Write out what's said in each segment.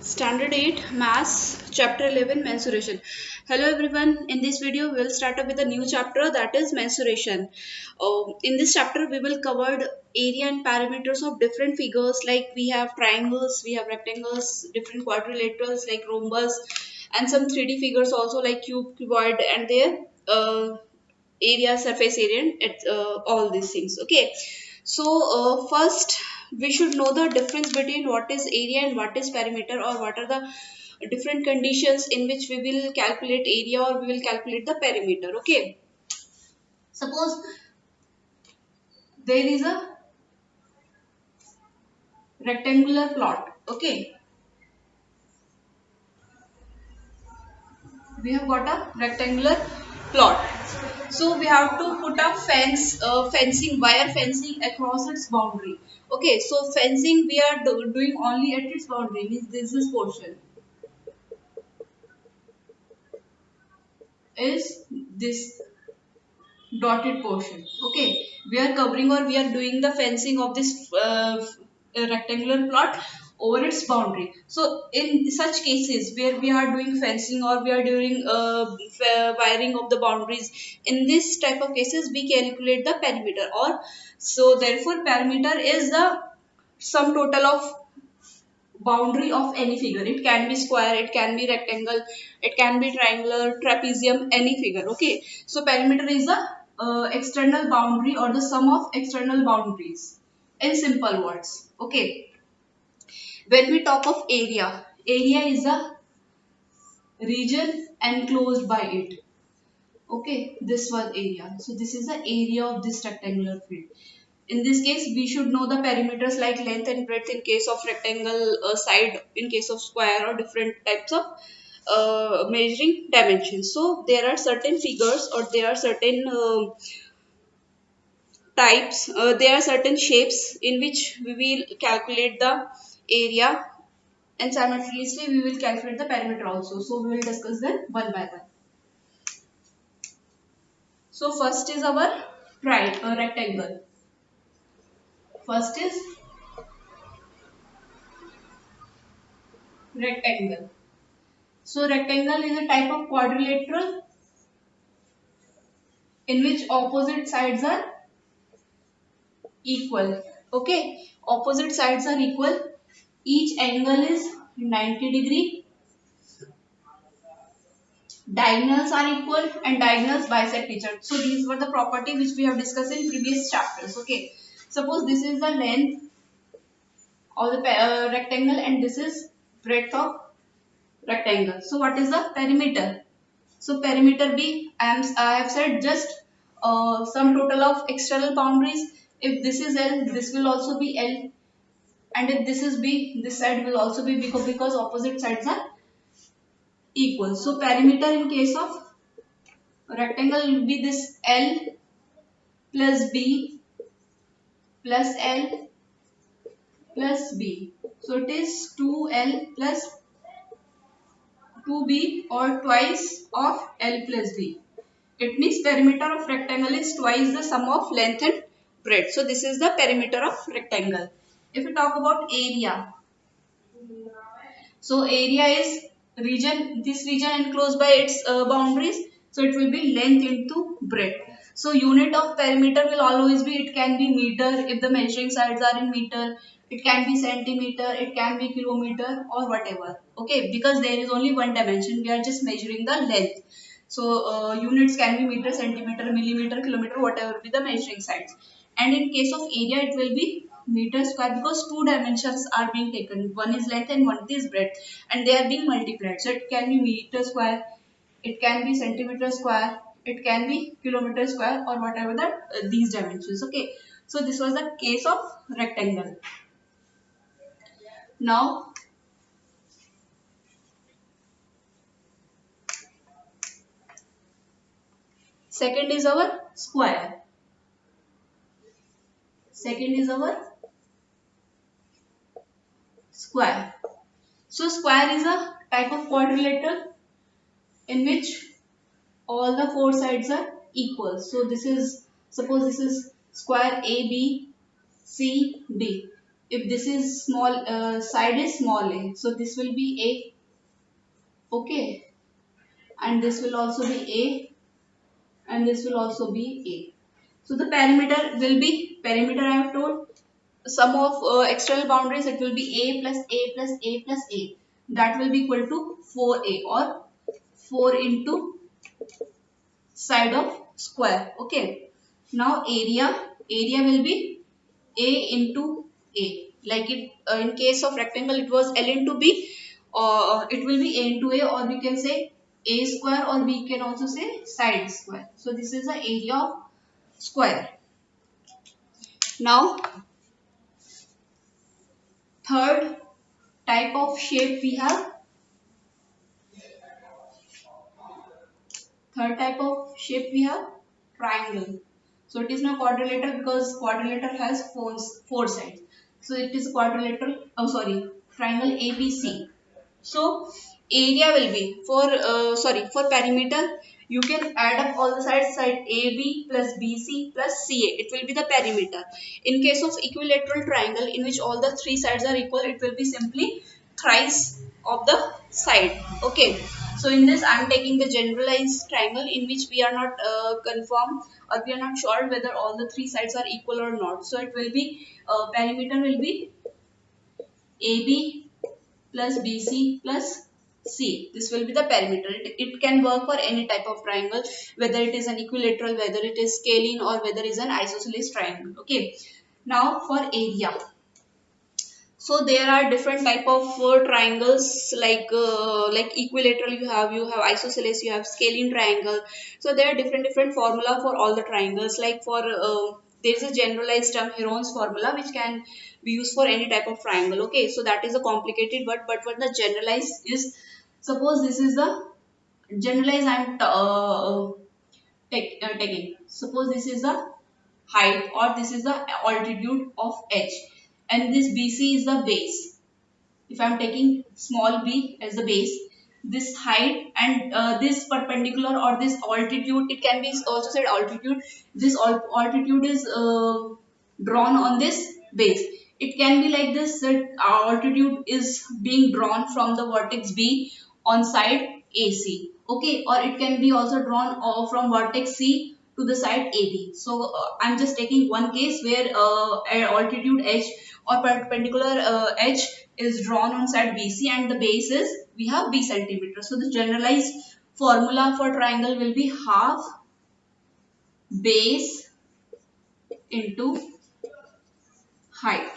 Standard 8 Maths Chapter 11 Mensuration. Hello everyone, in this video we will start up with a new chapter, that is mensuration. In this chapter we will cover area and parameters of different figures, like we have triangles, we have rectangles, different quadrilaterals like rhombus, and some 3D figures also like cube, cuboid, and their area, surface area, and all these things. Okay, so first we should know the difference between what is area and what is perimeter, or what are the different conditions in which we will calculate area or we will calculate the perimeter. Okay, suppose there is a rectangular plot. Okay, we have got a rectangular plot, so we have to put a fencing, wire fencing across its boundary. Okay, so fencing we are doing only at its boundary, means this portion is this dotted portion. Okay, we are covering or we are doing the fencing of this rectangular plot over its boundary. So in such cases where we are doing fencing or we are doing wiring of the boundaries, in this type of cases we calculate the perimeter, or so therefore perimeter is the sum total of boundary of any figure. It can be square, it can be rectangle, it can be triangular, trapezium, any figure. Okay, so perimeter is the external boundary or the sum of external boundaries, in simple words. Okay, when we talk of area, area is a region enclosed by it. Okay, this was area, so this is the area of this rectangular field. In this case we should know the perimeters like length and breadth in case of rectangle, side in case of square, or different types of measuring dimensions. So there are certain figures, or there are certain types, there are certain shapes in which we will calculate the area, and simultaneously we will calculate the perimeter also. So we will discuss them one by one. So first is our rectangle. First is rectangle. So rectangle is a type of quadrilateral in which opposite sides are equal. Okay, opposite sides are equal. Each angle is 90 degree. Diagonals are equal and diagonals bisect each other. So these were the property which we have discussed in previous chapters. Okay, suppose this is the length of the rectangle and this is breadth of rectangle. So what is the perimeter? So perimeter B, I have said just sum total of external boundaries. If this is L, this will also be L, and if this is B, this side will also be B, because opposite sides are equal. So perimeter in case of rectangle will be this L plus B plus L plus B. So it is 2L plus 2B, or twice of L plus B. It means perimeter of rectangle is twice the sum of length and breadth. So this is the perimeter of rectangle. If we talk about area, so area is region, this region enclosed by its boundaries. So it will be length into breadth. So unit of perimeter will always be, it can be meter if the measuring sides are in meter, it can be centimeter, it can be kilometer, or whatever. Okay, because there is only one dimension, we are just measuring the length. So units can be meter, centimeter, millimeter, kilometer, whatever be the measuring sides. And in case of area, it will be meter square, because two dimensions are being taken. One is length and one is breadth, and they are being multiplied. So it can be meter square, it can be centimeter square, it can be kilometer square, or whatever that these dimensions. Okay. So this was the case of rectangle. Now second is our square. Second is our square. So square is a type of quadrilateral in which all the four sides are equal. So this is, suppose this is square A B C D. if this is small, side is small a, so this will be a, okay, and this will also be a, and this will also be a. So the perimeter will be, perimeter I have told, sum of external boundaries, it will be a plus a plus a plus a, that will be equal to 4a, or 4 into side of square. Okay, now area will be a into a, like it, in case of rectangle it was l into b, or it will be a into a, or we can say a square, or we can also say side square. So this is the area of square. Now third type of shape we have, third type of shape we have triangle. So it is not quadrilateral, because quadrilateral has four sides. So it is quadrilateral, oh sorry, triangle ABC. So area will be for, for perimeter, you can add up all the sides, side AB plus BC plus CA. It will be the perimeter. In case of equilateral triangle in which all the three sides are equal, it will be simply thrice of the side. Okay. So in this, I am taking the generalized triangle in which we are not confirmed, or we are not sure whether all the three sides are equal or not. So it will be, perimeter will be AB plus BC plus C. This will be the perimeter. It can work for any type of triangle, whether it is an equilateral, whether it is scalene, or whether it is an isosceles triangle. Okay. Now for area. So there are different type of triangles, like equilateral you have isosceles, you have scalene triangle. So there are different formula for all the triangles. Like for there is a generalized term, Heron's formula, which can be used for any type of triangle. Okay, so that is a complicated word, but what the generalized is, suppose this is the generalized I am taking. Suppose this is the height, or this is the altitude of h, and this BC is the base. If I am taking small b as the base, this height and this perpendicular, or this altitude, it can be also said altitude, this altitude is drawn on this base. It can be like this, that altitude is being drawn from the vertex B on side AC. Okay, or it can be also drawn from vertex C to the side AB. So I'm just taking one case where altitude h or perpendicular h is drawn on side BC, and the base is, we have B centimeter. So the generalized formula for triangle will be half base into height.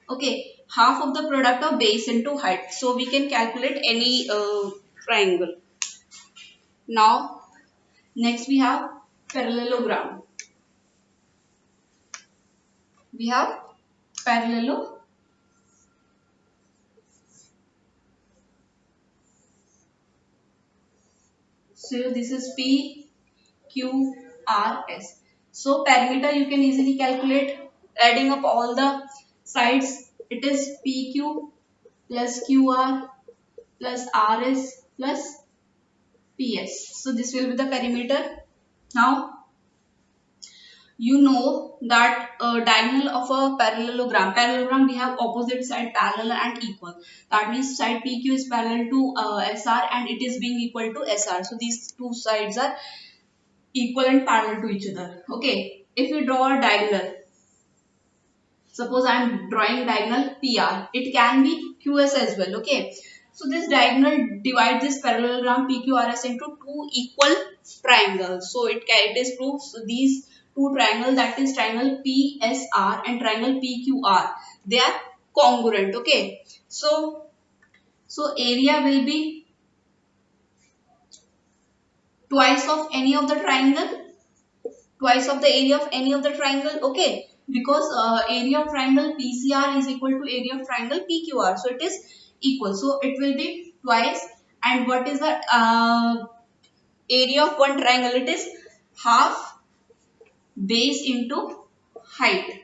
Okay, half of the product of base into height. So we can calculate any triangle. Now next we have parallelogram. We have parallelogram. So this is P, Q, R, S. So perimeter you can easily calculate, adding up all the sides. It is PQ plus QR plus RS plus PS. So this will be the perimeter. Now you know that diagonal of a parallelogram we have opposite side parallel and equal. That means side PQ is parallel to SR, and it is being equal to SR. So these two sides are equal and parallel to each other. Okay, if we draw a diagonal, suppose I am drawing diagonal PR, it can be QS as well. Okay, so this diagonal divides this parallelogram PQRS into two equal triangles. So it is proved, so these two triangles, that is triangle PSR and triangle PQR, they are congruent. Okay, so area will be twice of any of the triangle, twice of the area of any of the triangle. Okay, because area of triangle PCR is equal to area of triangle PQR, so it is equal, so it will be twice. And what is the area of one triangle? It is half base into height.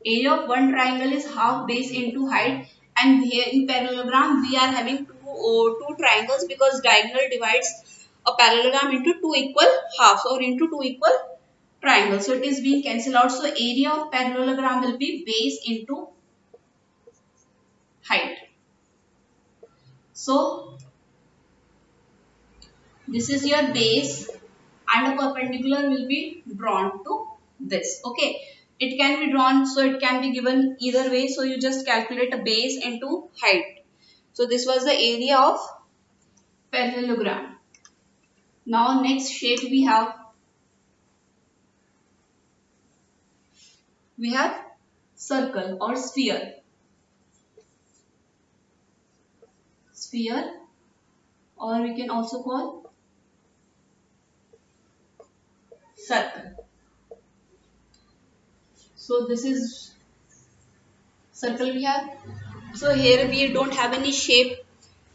Area of one triangle is half base into height, and here in parallelogram we are having two triangles, because diagonal divides a parallelogram into two equal halves, or into two equal triangles. So it is being cancelled out. So area of parallelogram will be base into height. So this is your base and a perpendicular will be drawn to this. Okay, it can be drawn, so it can be given either way. So you just calculate a base into height. So this was the area of parallelogram. Now next shape we have circle or sphere, or we can also call circle. So this is circle we have. So here we don't have any shape.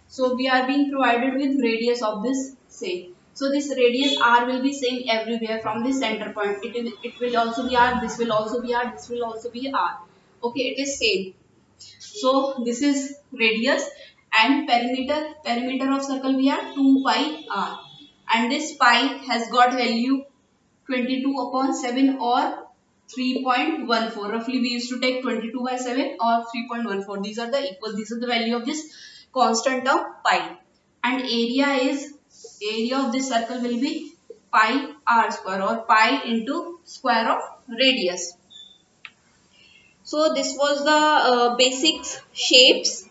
So we are being provided with radius of this same. So this radius r will be same everywhere from the center point. It will also be r. This will also be r. This will also be r. Okay, it is same. So this is radius and perimeter of circle we have 2 pi r, and this pi has got value 22 upon 7 or 3.14. Roughly we used to take 22 by 7 or 3.14. These are the equal. This is the value of this constant term pi. And area of this circle will be pi r square, or pi into square of radius. So this was the basic shapes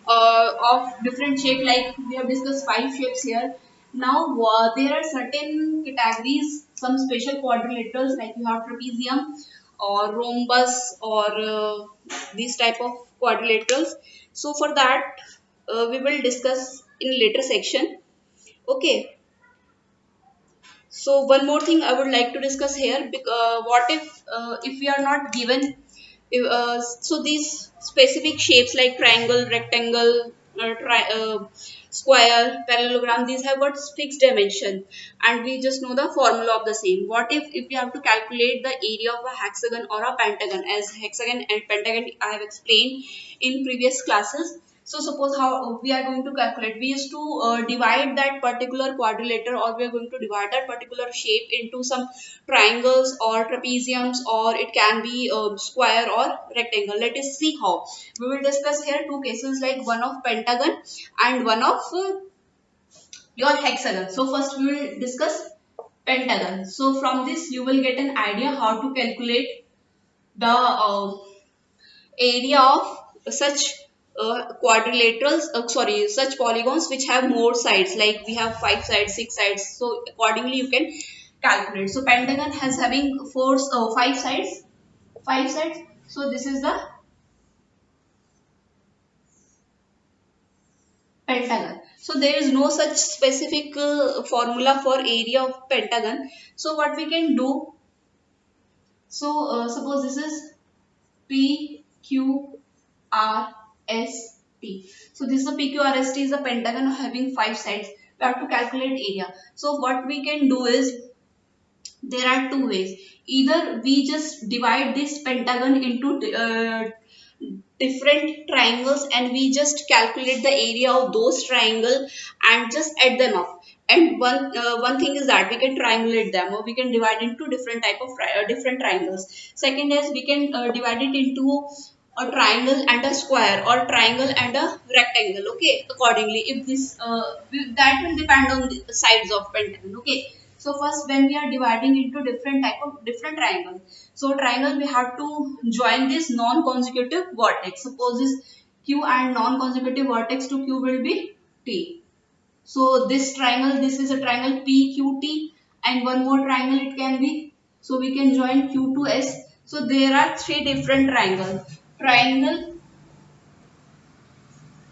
of different shape. Like we have discussed 5 shapes here. Now there are certain categories, some special quadrilaterals, like you have trapezium or rhombus or these type of quadrilaterals. So for that we will discuss in later section. Okay. So one more thing I would like to discuss here. What if we are not given so these specific shapes like triangle, rectangle, square, parallelogram, these have got fixed dimension, and we just know the formula of the same. What if we have to calculate the area of a hexagon or a pentagon? As hexagon and pentagon I have explained in previous classes. So suppose how we are going to calculate. We used to divide that particular quadrilateral, or we are going to divide that particular shape into some triangles or trapeziums, or it can be square or rectangle. Let us see how. We will discuss here two cases, like one of pentagon and one of your hexagon. So first we will discuss pentagon. So from this you will get an idea how to calculate the area of such quadrilaterals, such polygons which have more sides, like we have 5 sides, 6 sides. So accordingly you can calculate. So pentagon has having 5 sides. So this is the pentagon. So there is no such specific formula for area of pentagon. So what we can do, so suppose this is P Q R S T. So this is a PQRST is a pentagon having 5 sides. We have to calculate area. So what we can do is, there are two ways. Either we just divide this pentagon into different triangles, and we just calculate the area of those triangles and just add them up. And one thing is that we can triangulate them, or we can divide into different type of different triangles. Second is we can divide it into a triangle and a square, or triangle and a rectangle. Okay, accordingly, if this that will depend on the sides of pentagon. Okay, so first when we are dividing into different type of different triangles, so triangle we have to join this non-consecutive vertex. Suppose this Q and non-consecutive vertex to Q will be T. So this triangle, this is a triangle PQT, and one more triangle it can be. So we can join Q to S. So there are 3 different triangles. Triangle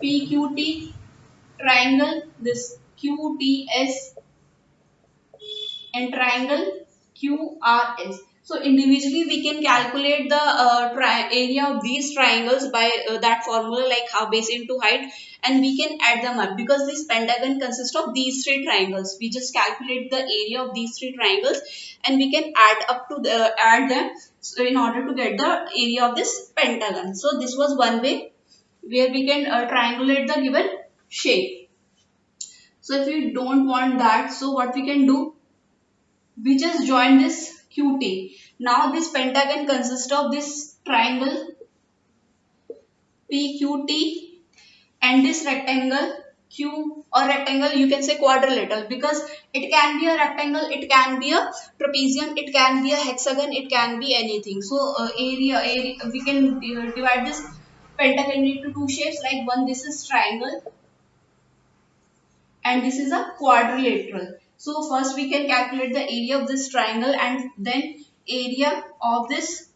PQT, triangle this QTS, and triangle QRS. So individually we can calculate the area of these triangles by that formula, like how base into height, and we can add them up, because this pentagon consists of these 3 triangles. We just calculate the area of these 3 triangles, and we can add them, so in order to get the area of this pentagon. So this was one way where we can triangulate the given shape. So if we don't want that, so what we can do, we just join this QT. Now this pentagon consists of this triangle PQT and this rectangle cube or rectangle, you can say quadrilateral, because it can be a rectangle, it can be a trapezium, it can be a hexagon, it can be anything. So area we can divide this pentagon into two shapes, like one, this is triangle and this is a quadrilateral. So first we can calculate the area of this triangle and then area of this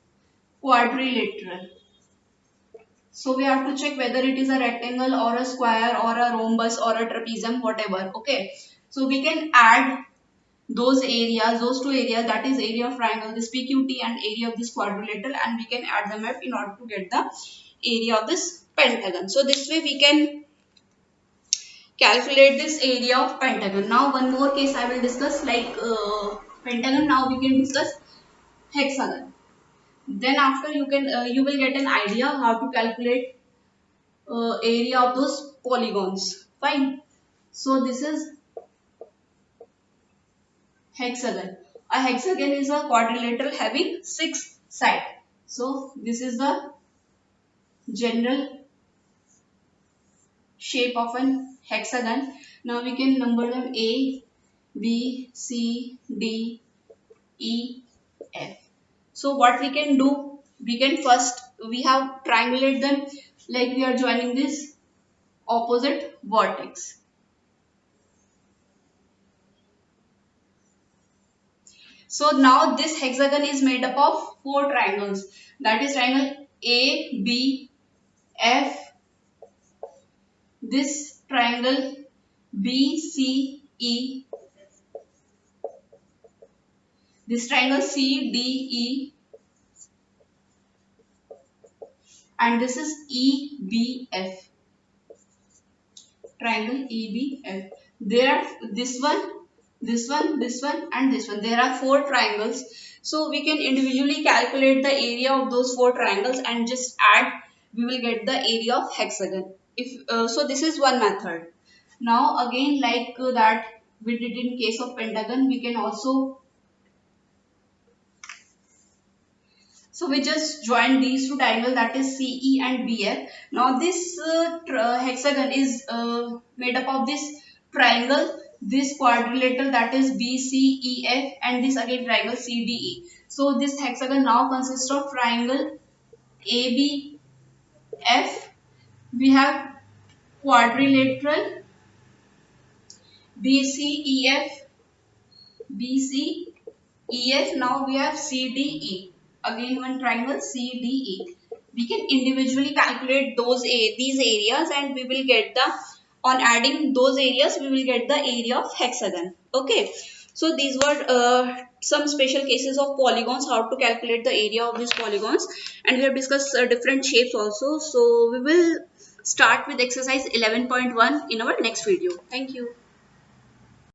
quadrilateral. So we have to check whether it is a rectangle or a square or a rhombus or a trapezium, whatever. Okay. So we can add those areas, those two areas, that is area of triangle, this PQT, and area of this quadrilateral, and we can add them up in order to get the area of this pentagon. So this way we can calculate this area of pentagon. Now one more case I will discuss, like pentagon. Now we can discuss hexagon. Then after you can you will get an idea how to calculate area of those polygons. Fine. So this is hexagon. A hexagon is a quadrilateral having 6 sides. So this is the general shape of an hexagon. Now we can number them A, B, C, D, E, F. So what we can do, we can first, we have triangulate them, like we are joining this opposite vertex. So now this hexagon is made up of 4 triangles, that is triangle A, B, F, this triangle B, C, E, this triangle C, D, E, and this is E, B, F, triangle E, B, F. There are this one, this one, this one, and this one. There are 4 triangles. So we can individually calculate the area of those 4 triangles and just add, we will get the area of hexagon. If so this is one method. Now again, like that we did in case of pentagon, we can also, so we just join these two triangles, that is CE and BF. Now this hexagon is made up of this triangle, this quadrilateral, that is BCEF, and this again triangle CDE. So this hexagon now consists of triangle ABF. We have quadrilateral BCEF, BCEF. Now we have CDE. Again one triangle CDE. We can individually calculate these areas, and we will get the, on adding those areas we will get the area of hexagon. Okay. So these were some special cases of polygons, how to calculate the area of these polygons, and we have discussed different shapes also. So we will start with exercise 11.1 in our next video. Thank you.